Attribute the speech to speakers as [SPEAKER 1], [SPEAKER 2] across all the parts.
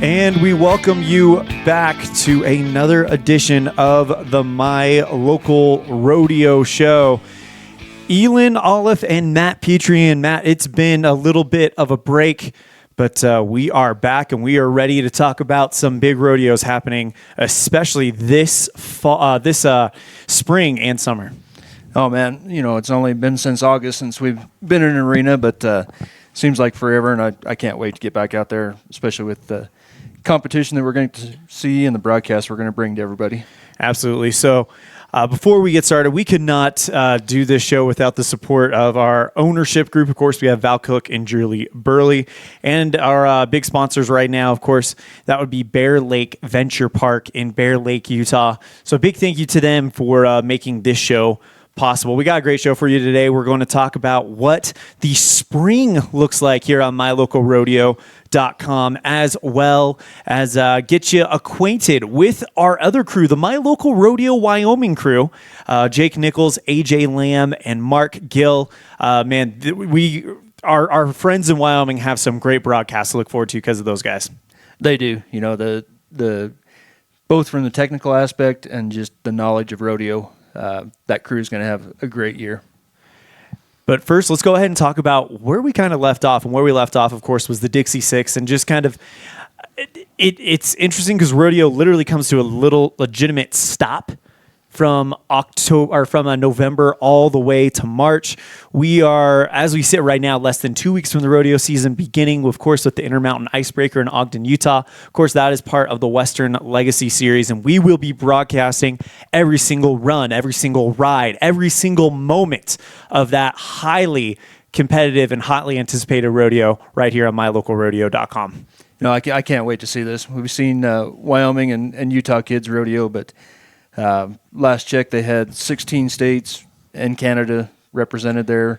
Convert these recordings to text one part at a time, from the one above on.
[SPEAKER 1] And we welcome you back to another edition of the My Local Rodeo Show. Elan, Olive, and Matt Petrie. And Matt, it's been a little bit of a break, but we are back and we are ready to talk about some big rodeos happening, especially this fall, this spring and summer.
[SPEAKER 2] Oh man, it's only been since August since we've been in an arena, but seems like forever, and I can't wait to get back out there, especially with the competition that we're going to see and the broadcast we're going to bring to everybody.
[SPEAKER 1] Absolutely. So before we get started, we could not do this show without the support of our ownership group. Of course, we have Val Cook and Julie Burley, and our big sponsors right now, of course, that would be Bear Lake Venture Park in Bear Lake, Utah. So a big thank you to them for making this show possible. We got a great show for you today. We're going to talk about what the spring looks like here on MyLocalRodeo.com, as well as get you acquainted with our other crew, the My Local Rodeo Wyoming crew, Jake Nichols, AJ Lamb, and Mark Gill. Our friends in Wyoming have some great broadcasts to look forward to because of those guys.
[SPEAKER 2] They do. The both from the technical aspect and just the knowledge of rodeo. That crew is going to have a great year.
[SPEAKER 1] But first, let's go ahead and talk about where we kind of left off. And where we left off, of course, was the Dixie Six. And just kind of, it's interesting because rodeo literally comes to a little legitimate stop from November all the way to March. We are, as we sit right now, less than 2 weeks from the rodeo season beginning, of course, with the Intermountain Icebreaker in Ogden, Utah. Of course, that is part of the Western Legacy Series, and we will be broadcasting every single run, every single ride, every single moment of that highly competitive and hotly anticipated rodeo right here on MyLocalRodeo.com.
[SPEAKER 2] I can't wait to see this. We've seen Wyoming and Utah kids rodeo, but last check, they had 16 states and Canada represented there,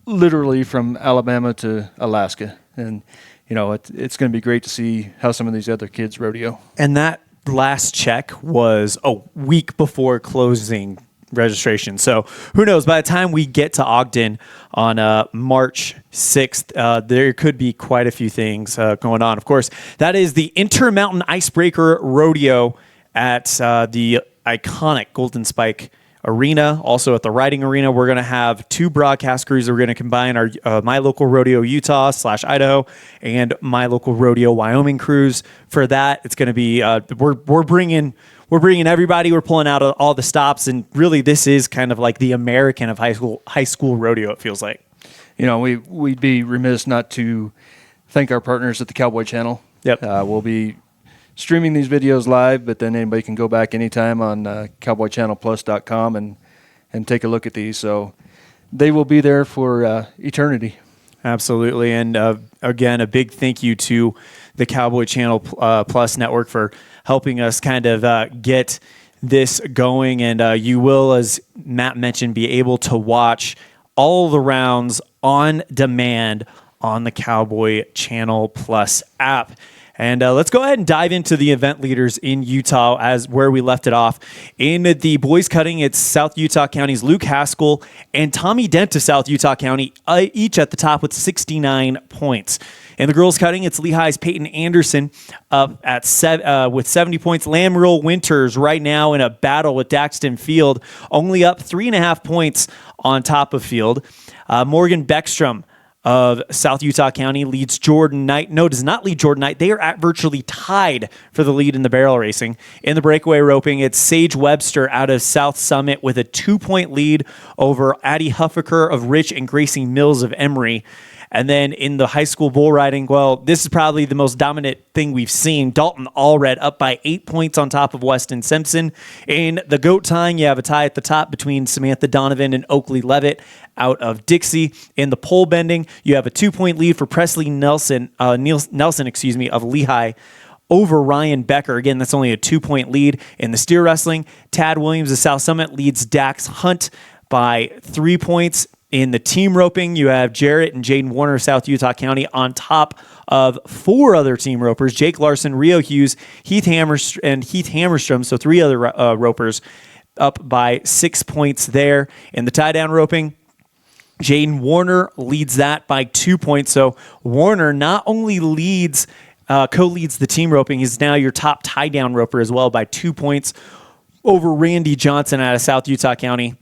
[SPEAKER 2] literally from Alabama to Alaska. And, it's going to be great to see how some of these other kids rodeo.
[SPEAKER 1] And that last check was a week before closing registration. So who knows, by the time we get to Ogden on March 6th, there could be quite a few things going on. Of course, that is the Intermountain Icebreaker Rodeo at the iconic Golden Spike Arena. Also at the riding arena, we're going to have two broadcast crews. We're going to combine our My Local Rodeo Utah / Idaho and My Local Rodeo Wyoming crews. For that, it's going to be we're bringing everybody. We're pulling out all the stops, and really, this is kind of like the American of high school rodeo. It feels like.
[SPEAKER 2] We'd be remiss not to thank our partners at the Cowboy Channel.
[SPEAKER 1] Yep.
[SPEAKER 2] We'll be streaming these videos live, but then anybody can go back anytime on cowboychannelplus.com and take a look at these. So they will be there for eternity.
[SPEAKER 1] Absolutely. And again, a big thank you to the Cowboy Channel Plus network for helping us kind of get this going. And you will, as Matt mentioned, be able to watch all the rounds on demand on the Cowboy Channel Plus app. And let's go ahead and dive into the event leaders in Utah as where we left it off. In the boys cutting, it's South Utah County's Luke Haskell and Tommy Dent of South Utah County, each at the top with 69 points. In the girls cutting, it's Lehigh's Peyton Anderson up at with 70 points. Lamrell Winters right now in a battle with Daxton Field, only up 3.5 points on top of Field. Morgan Beckstrom of South Utah County leads Jordan Knight. No, does not lead Jordan Knight. They are virtually tied for the lead in the barrel racing. In the breakaway roping, it's Sage Webster out of South Summit with a 2-point lead over Addie Huffaker of Rich and Gracie Mills of Emory. And then in the high school bull riding, well, this is probably the most dominant thing we've seen. Dalton Allred up by 8 points on top of Weston Simpson. In the goat tying, you have a tie at the top between Samantha Donovan and Oakley Levitt out of Dixie. In the pole bending, you have a 2-point lead for Presley Nelson of Lehigh over Ryan Becker. Again, that's only a 2-point lead. In the steer wrestling, Tad Williams of South Summit leads Dax Hunt by 3 points. In the team roping, you have Jarrett and Jaden Warner of South Utah County on top of 4 other team ropers, Jake Larson, Rio Hughes, Heath Hammerstrom, so 3 other ropers up by 6 points there. In the tie-down roping, Jaden Warner leads that by 2 points. So Warner not only leads co-leads the team roping. He's now your top tie-down roper as well by 2 points over Randy Johnson out of South Utah County.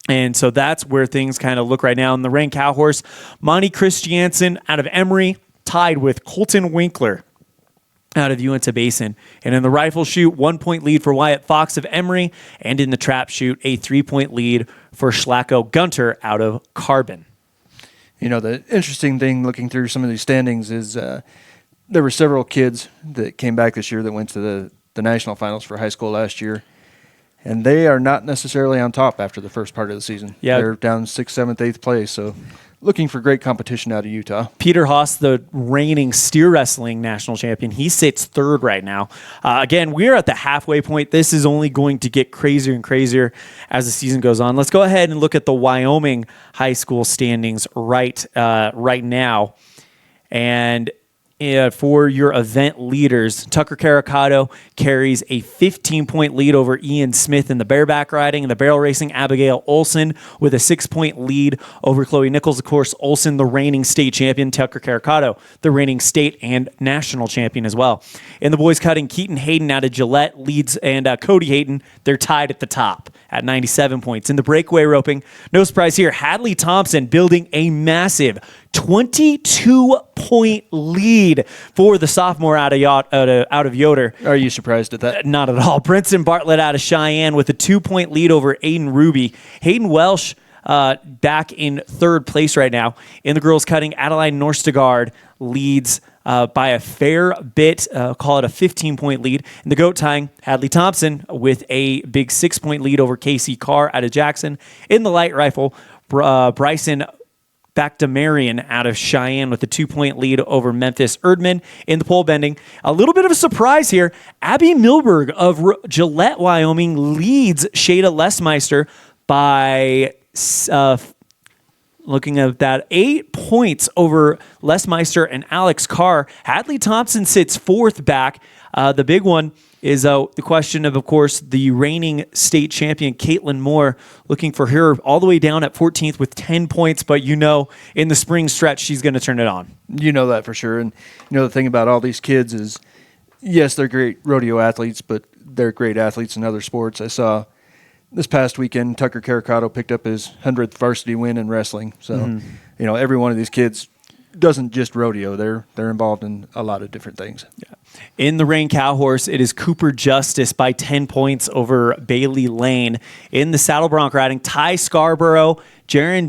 [SPEAKER 1] And so that's where things kind of look right now. In the rank cow horse, Monty Christiansen out of Emory, tied with Colton Winkler out of Uinta Basin. And in the rifle shoot, 1 point lead for Wyatt Fox of Emory. And in the trap shoot, a 3 point lead for Schlacko Gunter out of Carbon.
[SPEAKER 2] You know, the interesting thing looking through some of these standings is there were several kids that came back this year that went to the national finals for high school last year. And they are not necessarily on top after the first part of the season.
[SPEAKER 1] Yeah.
[SPEAKER 2] They're down 6th, 7th, 8th place. So looking for great competition out of Utah.
[SPEAKER 1] Peter Haas, the reigning steer wrestling national champion, he sits third right now. Again, we're at the halfway point. This is only going to get crazier and crazier as the season goes on. Let's go ahead and look at the Wyoming high school standings right now. And for your event leaders, Tucker Caricato carries a 15-point lead over Ian Smith in the bareback riding. In the barrel racing, Abigail Olson with a 6-point lead over Chloe Nichols. Of course, Olson, the reigning state champion. Tucker Caricato, the reigning state and national champion as well. In the boys cutting, Keaton Hayden out of Gillette leads, and Cody Hayden, they're tied at the top at 97 points. In the breakaway roping, no surprise here, Hadley Thompson building a massive 22-point lead for the sophomore out of Yoder.
[SPEAKER 2] Are you surprised at that?
[SPEAKER 1] Not at all. Brinson Bartlett out of Cheyenne with a 2-point lead over Aiden Ruby. Hayden Welsh back in third place right now. In the girls cutting, Adeline Norstegard leads by a fair bit, call it a 15-point lead. In the goat tying, Hadley Thompson with a big 6-point lead over Casey Carr out of Jackson. In the light rifle, Bryson Backdamarian out of Cheyenne with a 2-point lead over Memphis Erdman. In the pole bending, a little bit of a surprise here. Abby Milberg of Gillette, Wyoming leads Shada Lesmeister by looking at that 8 points over Lesmeister and Alex Carr. Hadley Thompson sits fourth back. The big one is the question of course, the reigning state champion, Caitlin Moore, looking for her all the way down at 14th with 10 points. But in the spring stretch, she's going to turn it on.
[SPEAKER 2] You know that for sure. And the thing about all these kids is, yes, they're great rodeo athletes, but they're great athletes in other sports. I saw this past weekend, Tucker Caricato picked up his 100th varsity win in wrestling. So, every one of these kids doesn't just rodeo. They're involved in a lot of different things.
[SPEAKER 1] Yeah. In the rein cow horse, it is Cooper Justice by 10 points over Bailey Lane. In the saddle bronc riding, Ty Scarborough, Jaron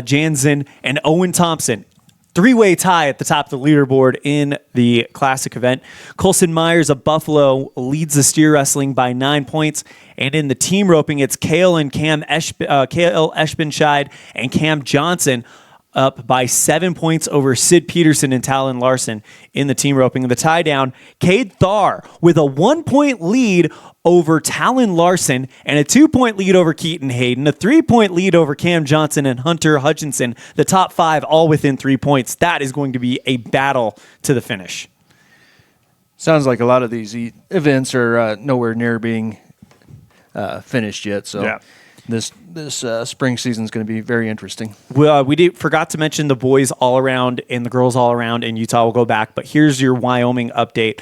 [SPEAKER 1] Jansen, and Owen Thompson. Three-way tie at the top of the leaderboard in the classic event. Colson Myers of Buffalo leads the steer wrestling by 9 points. And in the team roping, it's Kale Eschbenscheid and Cam Johnson up by 7 points over Sid Peterson and Talon Larson in the team roping. In the tie down, Cade Thar with a 1-point lead over Talon Larson and a 2-point lead over Keaton Hayden, a 3-point lead over Cam Johnson and Hunter Hutchinson. The top 5 all within 3 points. That is going to be a battle to the finish.
[SPEAKER 2] Sounds like a lot of these events are nowhere near being finished yet. So yeah. This spring season is going to be very interesting.
[SPEAKER 1] Well, we forgot to mention the boys all around and the girls all around in Utah. We'll go back, but here's your Wyoming update.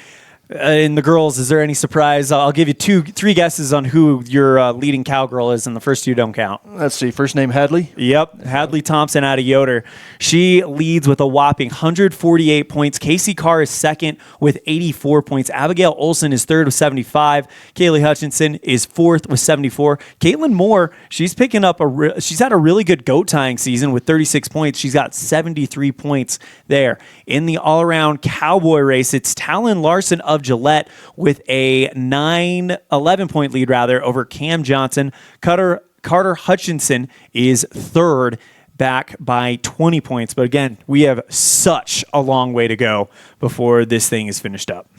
[SPEAKER 1] In the girls, is there any surprise? I'll give you 3 guesses on who your leading cowgirl is, and the first 2 don't count.
[SPEAKER 2] Let's see. First name, Hadley?
[SPEAKER 1] Yep. Hadley Thompson out of Yoder. She leads with a whopping 148 points. Casey Carr is second with 84 points. Abigail Olson is third with 75. Kaylee Hutchinson is fourth with 74. Caitlin Moore, she's picking up she's had a really good goat tying season with 36 points. She's got 73 points there. In the all-around cowboy race, it's Talon Larson of Gillette with a 11-point lead over Cam Johnson. Carter Hutchinson is third, back by 20 points. But again, we have such a long way to go before this thing is finished up.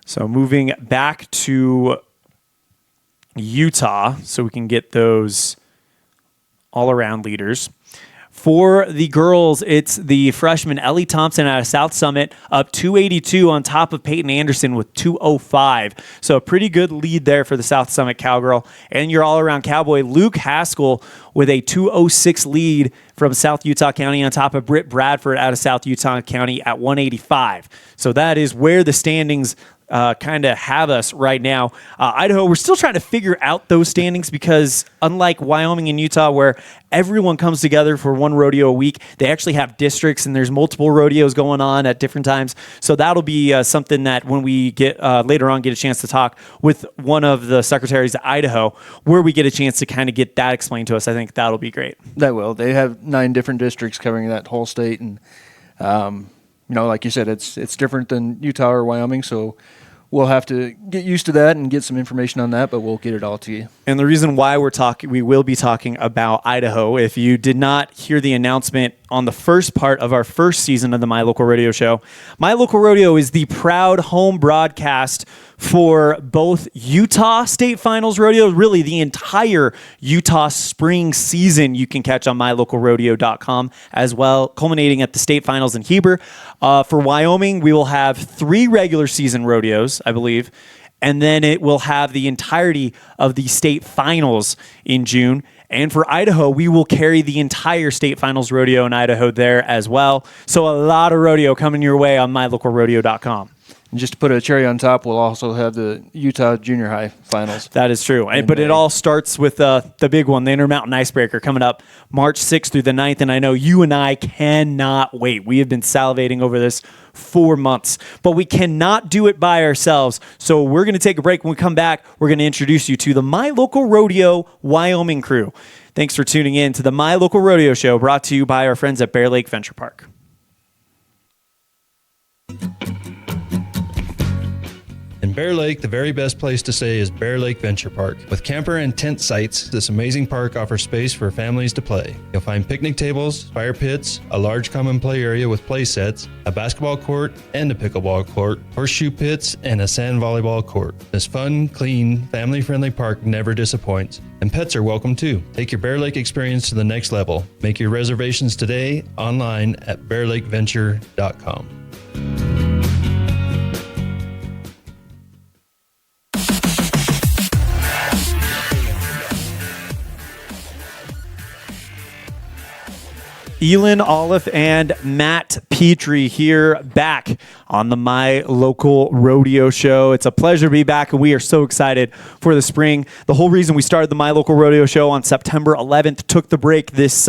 [SPEAKER 1] So moving back to Utah so we can get those all-around leaders. For the girls, it's the freshman Ellie Thompson out of South Summit, up 282 on top of Peyton Anderson with 205. So a pretty good lead there for the South Summit Cowgirl. And your all-around cowboy, Luke Haskell, with a 206 lead from South Utah County on top of Britt Bradford out of South Utah County at 185. So that is where the standings kind of have us right now. Idaho, we're still trying to figure out those standings because unlike Wyoming and Utah where everyone comes together for one rodeo a week, they actually have districts and there's multiple rodeos going on at different times. So that'll be something that when we get later on get a chance to talk with one of the secretaries of Idaho where we get a chance to kind of get that explained to us. I think that'll be great.
[SPEAKER 2] That will. They have 9 different districts covering that whole state, and like you said, it's different than Utah or Wyoming, so we'll have to get used to that and get some information on that, but we'll get it all to you.
[SPEAKER 1] And the reason why we will be talking about Idaho, if you did not hear the announcement on the first part of our first season of the My Local Rodeo Show, My Local Rodeo is the proud home broadcast for both Utah State Finals Rodeo, really the entire Utah spring season you can catch on mylocalrodeo.com as well, culminating at the State Finals in Heber. For Wyoming, we will have 3 regular season rodeos, I believe, and then it will have the entirety of the State Finals in June. And for Idaho, we will carry the entire State Finals Rodeo in Idaho there as well. So a lot of rodeo coming your way on mylocalrodeo.com.
[SPEAKER 2] And just to put a cherry on top, we'll also have the Utah Junior High Finals.
[SPEAKER 1] That is true. But it all starts with the big one, the Intermountain Icebreaker, coming up March 6th through the 9th. And I know you and I cannot wait. We have been salivating over this for months. But we cannot do it by ourselves. So we're going to take a break. When we come back, we're going to introduce you to the My Local Rodeo Wyoming crew. Thanks for tuning in to the My Local Rodeo Show, brought to you by our friends at Bear Lake Venture Park.
[SPEAKER 3] In Bear Lake, the very best place to stay is Bear Lake Venture Park. With camper and tent sites, this amazing park offers space for families to play. You'll find picnic tables, fire pits, a large common play area with play sets, a basketball court and a pickleball court, horseshoe pits, and a sand volleyball court. This fun, clean, family-friendly park never disappoints. And pets are welcome too. Take your Bear Lake experience to the next level. Make your reservations today online at bearlakeventure.com.
[SPEAKER 1] Elan Olive and Matt Petrie here back on the My Local Rodeo Show. It's a pleasure to be back, and we are so excited for the spring. The whole reason we started the My Local Rodeo Show on September 11th, took the break this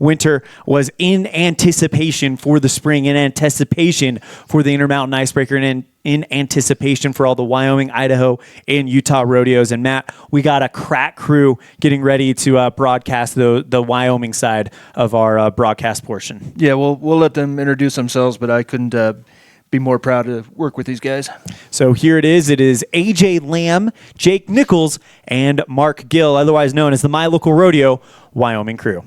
[SPEAKER 1] winter, was in anticipation for the spring, in anticipation for the Intermountain Icebreaker, and in anticipation for all the Wyoming, Idaho, and Utah rodeos. And Matt, we got a crack crew getting ready to broadcast the Wyoming side of our broadcast portion.
[SPEAKER 2] Yeah, we'll let them introduce themselves, but I couldn't be more proud to work with these guys.
[SPEAKER 1] So here it is. It is AJ Lamb, Jake Nichols, and Mark Gill, otherwise known as the My Local Rodeo Wyoming crew.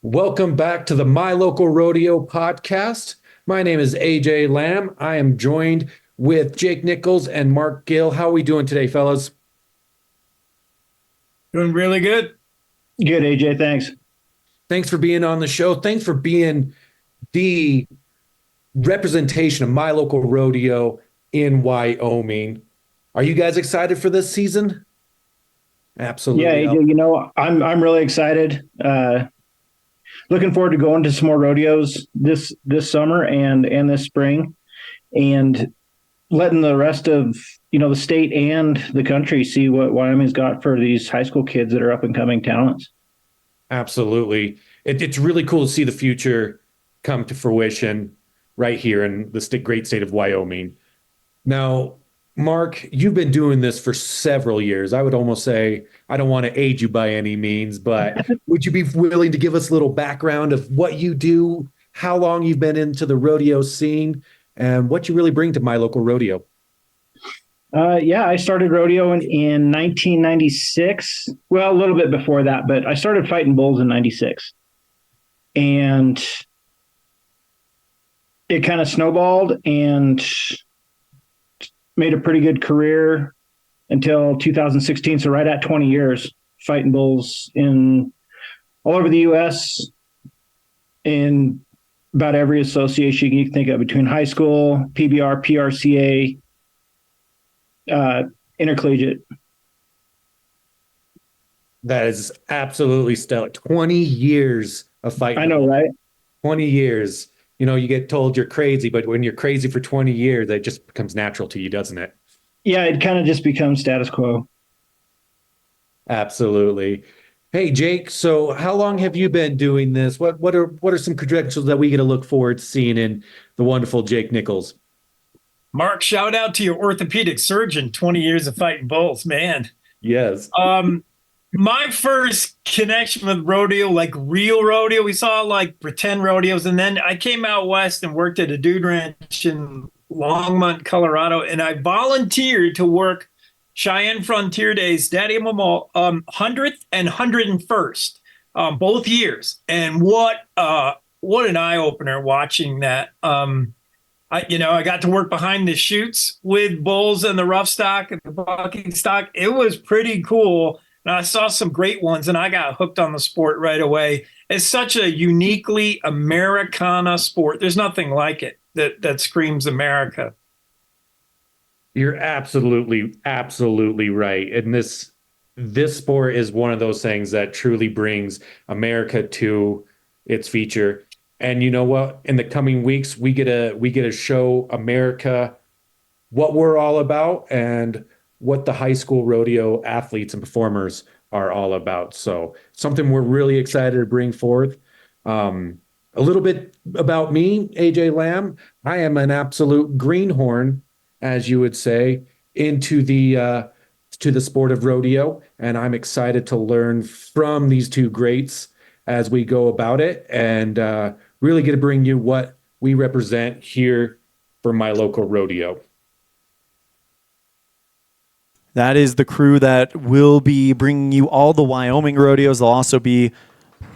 [SPEAKER 4] Welcome back to the My Local Rodeo podcast. My name is AJ Lamb. I am joined with Jake Nichols and Mark Gill. How are we doing today, fellas?
[SPEAKER 5] Doing really good.
[SPEAKER 6] Good, AJ. Thanks.
[SPEAKER 4] Thanks for being on the show. Thanks for being the representation of My Local Rodeo in Wyoming. Are you guys excited for this season? Absolutely.
[SPEAKER 6] Yeah, AJ, I'm really excited. Looking forward to going to some more rodeos this summer and this spring, and letting the rest of the state and the country see what Wyoming's got for these high school kids that are up and coming talents.
[SPEAKER 4] Absolutely. It's really cool to see the future come to fruition right here in the great state of Wyoming. Now, Mark, you've been doing this for several years. I would almost say, I don't want to age you by any means, but would you be willing to give us a little background of what you do, how long you've been into the rodeo scene, and what you really bring to My Local Rodeo?
[SPEAKER 6] I started rodeo in 1996. Well, a little bit before that, but I started fighting bulls in 96. And it kind of snowballed and made a pretty good career until 2016. So right at 20 years fighting bulls in all over the U.S. in about every association you can think of, between high school, PBR, PRCA, intercollegiate.
[SPEAKER 4] That is absolutely stellar. 20 years of fighting.
[SPEAKER 6] I know, right?
[SPEAKER 4] 20 years. You know, you get told you're crazy, but when you're crazy for 20 years, it just becomes natural to you, doesn't it?
[SPEAKER 6] Yeah, it kind of just becomes status quo.
[SPEAKER 4] Absolutely. Hey, Jake, so how long have you been doing this? What are some credentials that we get to look forward to seeing in the wonderful Jake Nichols?
[SPEAKER 5] Mark, shout out to your orthopedic surgeon, 20 years of fighting bulls, man.
[SPEAKER 4] Yes.
[SPEAKER 5] My first connection with rodeo, like real rodeo, we saw like pretend rodeos. And then I came out west and worked at a dude ranch in Longmont, Colorado. And I volunteered to work Cheyenne Frontier Days, Daddy Mama, 100th and 101st, both years. And what an eye opener watching that. I got to work behind the chutes with bulls and the rough stock and the bucking stock. It was pretty cool. And I saw some great ones, and I got hooked on the sport right away. It's such a uniquely Americana sport. There's nothing like it that screams America.
[SPEAKER 4] You're absolutely right. And this sport is one of those things that truly brings America to its feature. And you know what? In the coming weeks, we get to show America what we're all about and what the high school rodeo athletes and performers are all about. So something we're really excited to bring forth. A little bit about me, AJ Lamb. I am an absolute greenhorn, as you would say, into the sport of rodeo, and I'm excited to learn from these two greats as we go about it, and really get to bring you what we represent here for My Local Rodeo.
[SPEAKER 1] That is the crew that will be bringing you all the Wyoming rodeos. They'll also be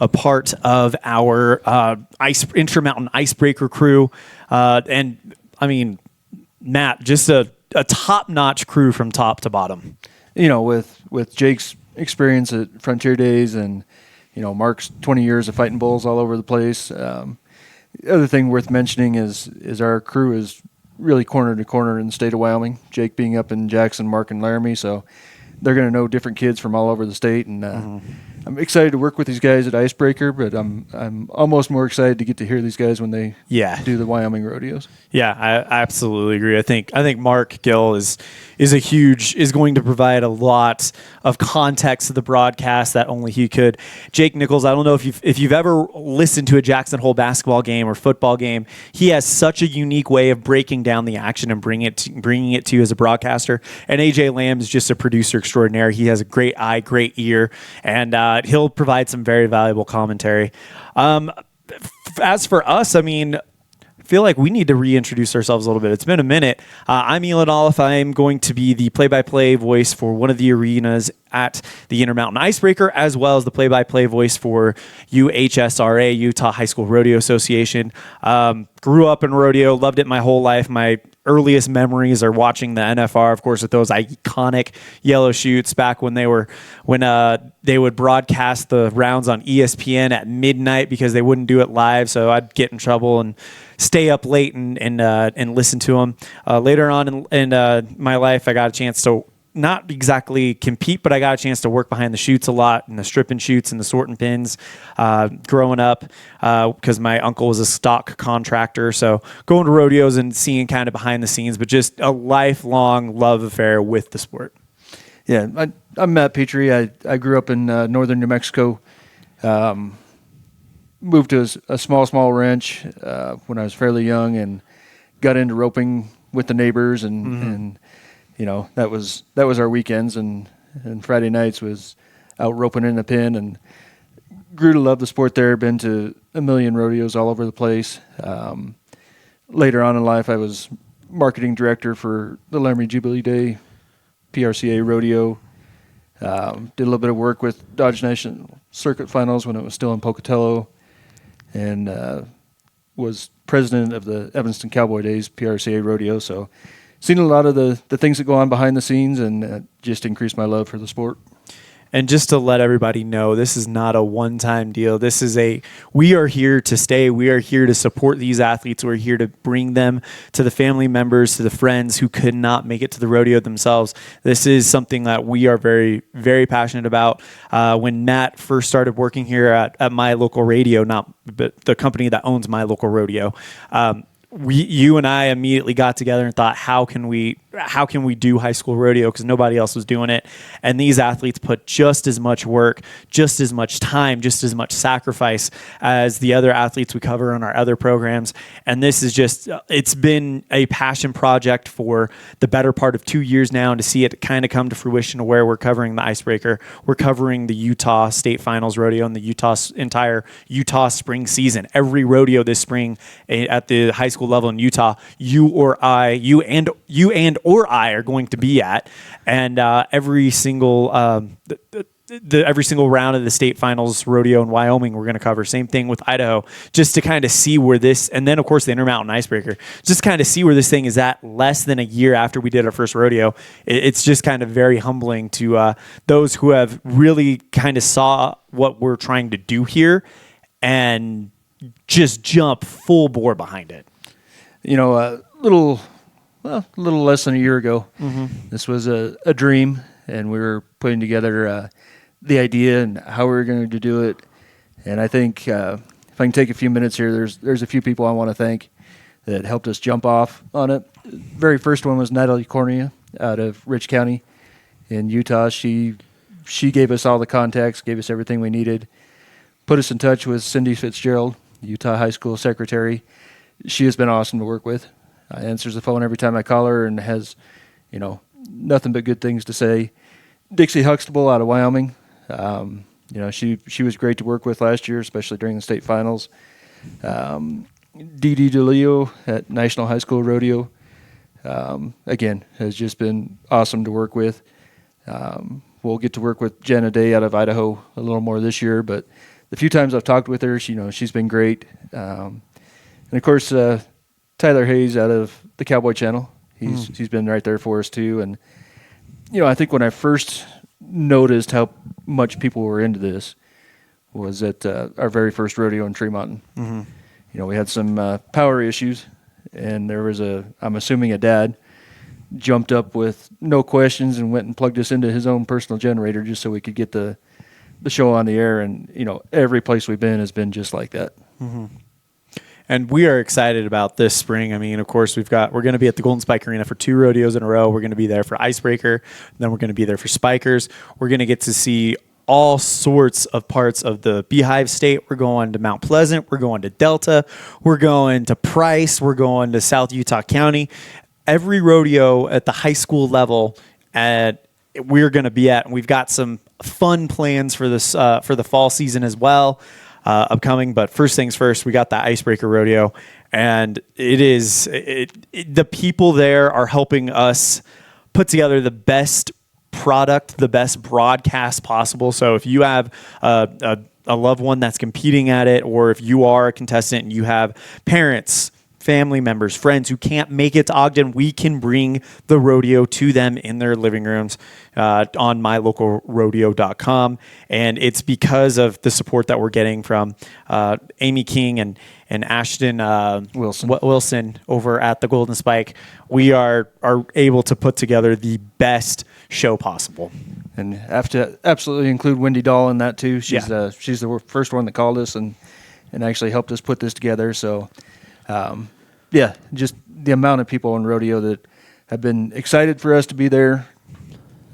[SPEAKER 1] a part of our Intermountain Icebreaker crew. And I mean, Matt, just a top-notch crew from top to bottom.
[SPEAKER 2] You know, with Jake's experience at Frontier Days and, you know, Mark's 20 years of fighting bulls all over the place. The other thing worth mentioning is our crew is really corner to corner in the state of Wyoming. Jake being up in Jackson, Mark in Laramie, so they're going to know different kids from all over the state. And I'm excited to work with these guys at Icebreaker, but I'm almost more excited to get to hear these guys when they do the Wyoming rodeos.
[SPEAKER 1] Yeah, I absolutely agree. I think Mark Gill is going to provide a lot of context to the broadcast that only he could. Jake Nichols, I don't know if you've ever listened to a Jackson Hole basketball game or football game. He has such a unique way of breaking down the action and bringing it to you as a broadcaster. And AJ Lamb is just a producer extraordinaire. He has a great eye, great ear, and he'll provide some very valuable commentary. As for us, I mean, I feel like we need to reintroduce ourselves a little bit. It's been a minute. I'm Elan Matt. I'm going to be the play-by-play voice for one of the arenas at the Intermountain Icebreaker, as well as the play-by-play voice for UHSRA, Utah High School Rodeo Association. Grew up in rodeo, loved it my whole life. My earliest memories are watching the NFR, of course, with those iconic yellow chutes back when they would broadcast the rounds on ESPN at midnight because they wouldn't do it live. So I'd get in trouble and stay up late and listen to them. Later on in my life, I got a chance to not exactly compete, but I got a chance to work behind the chutes a lot, and the stripping chutes and the sorting pins growing up because my uncle was a stock contractor. So going to rodeos and seeing kind of behind the scenes, but just a lifelong love affair with the sport.
[SPEAKER 2] Yeah, I'm Matt Petrie. I grew up in northern New Mexico. Moved to a small ranch when I was fairly young and got into roping with the neighbors and you know, that was our weekends and Friday nights was out roping in the pen, and grew to love the sport there. Been to a million rodeos all over the place. Later on in life, I was marketing director for the Laramie Jubilee Day PRCA rodeo. Did a little bit of work with Dodge National Circuit Finals when it was still in Pocatello, and was president of the Evanston Cowboy Days PRCA rodeo. So seen a lot of the things that go on behind the scenes, and just increased my love for the sport.
[SPEAKER 1] And just to let everybody know, this is not a one-time deal. We are here to stay. We are here to support these athletes. We're here to bring them to the family members, to the friends who could not make it to the rodeo themselves. This is something that we are very, very passionate about. When Matt first started working here at My Local Radio, but the company that owns My Local Rodeo, you and I immediately got together and thought, how can we do high school rodeo, because nobody else was doing it. And these athletes put just as much work, just as much time, just as much sacrifice as the other athletes we cover in our other programs. And this is it's been a passion project for the better part of 2 years now, and to see it kind of come to fruition to where we're covering the Icebreaker, we're covering the Utah State Finals rodeo and the entire Utah spring season. Every rodeo this spring at the high school level in Utah, you and I are going to be at, and every single every single round of the state finals rodeo in Wyoming we're going to cover. Same thing with Idaho, just to kind of see where this, and then of course the Intermountain Icebreaker, just kind of see where this thing is at less than a year after we did our first rodeo. It's just kind of very humbling to those who have really kind of saw what we're trying to do here and just jump full bore behind it.
[SPEAKER 2] A little less than a year ago, this was a dream, and we were putting together the idea and how we were going to do it. And I think if I can take a few minutes here, there's a few people I want to thank that helped us jump off on it. Very first one was Natalie Cornea out of Rich County in Utah. She gave us all the contacts, gave us everything we needed, put us in touch with Cindy Fitzgerald, Utah High School secretary. She has been awesome to work with. Answers the phone every time I call her and has, nothing but good things to say. Dixie Huxtable out of Wyoming. She was great to work with last year, especially during the state finals. Dee Dee DeLeo at National High School Rodeo, again, has just been awesome to work with. We'll get to work with Jenna Day out of Idaho a little more this year, but the few times I've talked with her, she's been great. And of course, Tyler Hayes out of the Cowboy Channel. He's been right there for us too. And I think when I first noticed how much people were into this was at our very first rodeo in Tree Mountain. We had some power issues, and there was I'm assuming a dad jumped up with no questions and went and plugged us into his own personal generator just so we could get the show on the air. And every place we've been has been just like that.
[SPEAKER 1] And we are excited about this spring. I mean, of course, we're going to be at the Golden Spike Arena for 2 rodeos in a row. We're going to be there for Icebreaker. Then we're going to be there for Spikers. We're going to get to see all sorts of parts of the Beehive State. We're going to Mount Pleasant. We're going to Delta. We're going to Price. We're going to South Utah County. Every rodeo at the high school level we're going to be at. And we've got some fun plans for this for the fall season as well. Upcoming, but first things first, we got the Icebreaker Rodeo, and the people there are helping us put together the best product, the best broadcast possible. So if you have a loved one that's competing at it, or if you are a contestant and you have parents, family members, friends who can't make it to Ogden, we can bring the rodeo to them in their living rooms on mylocalrodeo.com. And it's because of the support that we're getting from Amy King and Ashton Wilson over at the Golden Spike. We are able to put together the best show possible.
[SPEAKER 2] And I have to absolutely include Wendy Dahl in that too. She's the first one that called us and actually helped us put this together. So just the amount of people in rodeo that have been excited for us to be there.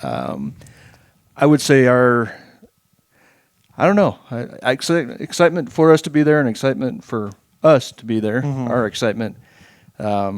[SPEAKER 2] I would say excitement for us to be there and excitement for us to be there, our excitement. I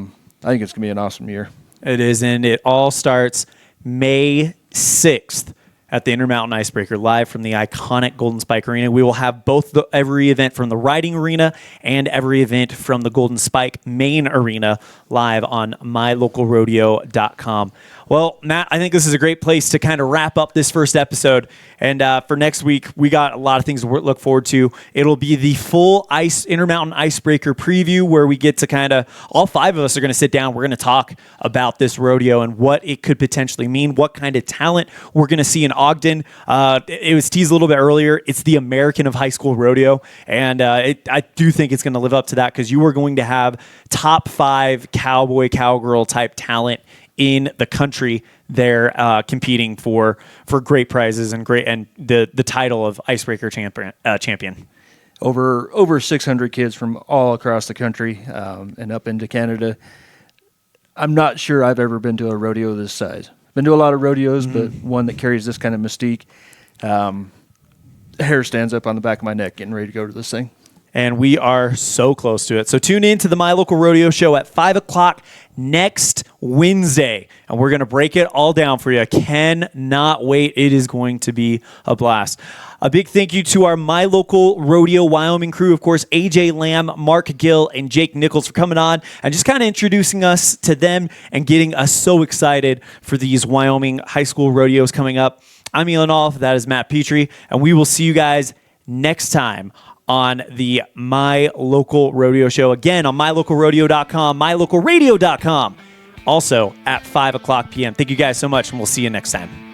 [SPEAKER 2] think it's going to be an awesome year.
[SPEAKER 1] It is, and it all starts May 6th at the Intermountain Icebreaker, live from the iconic Golden Spike Arena. We will have every event from the riding arena and every event from the Golden Spike main arena live on mylocalrodeo.com. Well, Matt, I think this is a great place to kind of wrap up this first episode. And for next week, we got a lot of things to look forward to. It'll be the full Intermountain Icebreaker preview, where we get to all 5 of us are going to sit down. We're going to talk about this rodeo and what it could potentially mean, what kind of talent we're going to see in Ogden. It was teased a little bit earlier. It's the American of high school rodeo, and I do think it's going to live up to that because you are going to have top 5 cowboy, cowgirl type talent in the country there competing for great prizes and the title of icebreaker champion.
[SPEAKER 2] Over 600 kids from all across the country and up into Canada. I'm not sure I've ever been to a rodeo this size. Been to a lot of rodeos, but one that carries this kind of mystique. Hair stands up on the back of my neck getting ready to go to this thing.
[SPEAKER 1] And we are so close to it. So tune in to the My Local Rodeo Show at 5 o'clock next Wednesday. And we're going to break it all down for you. Cannot wait. It is going to be a blast. A big thank you to our My Local Rodeo Wyoming crew. Of course, AJ Lamb, Mark Gill, and Jake Nichols for coming on and just kind of introducing us to them and getting us so excited for these Wyoming high school rodeos coming up. I'm Elan Matt. That is Matt Petrie. And we will see you guys next time on the My Local Rodeo Show. Again, on mylocalrodeo.com, mylocalradio.com. Also at 5 o'clock p.m. Thank you guys so much, and we'll see you next time.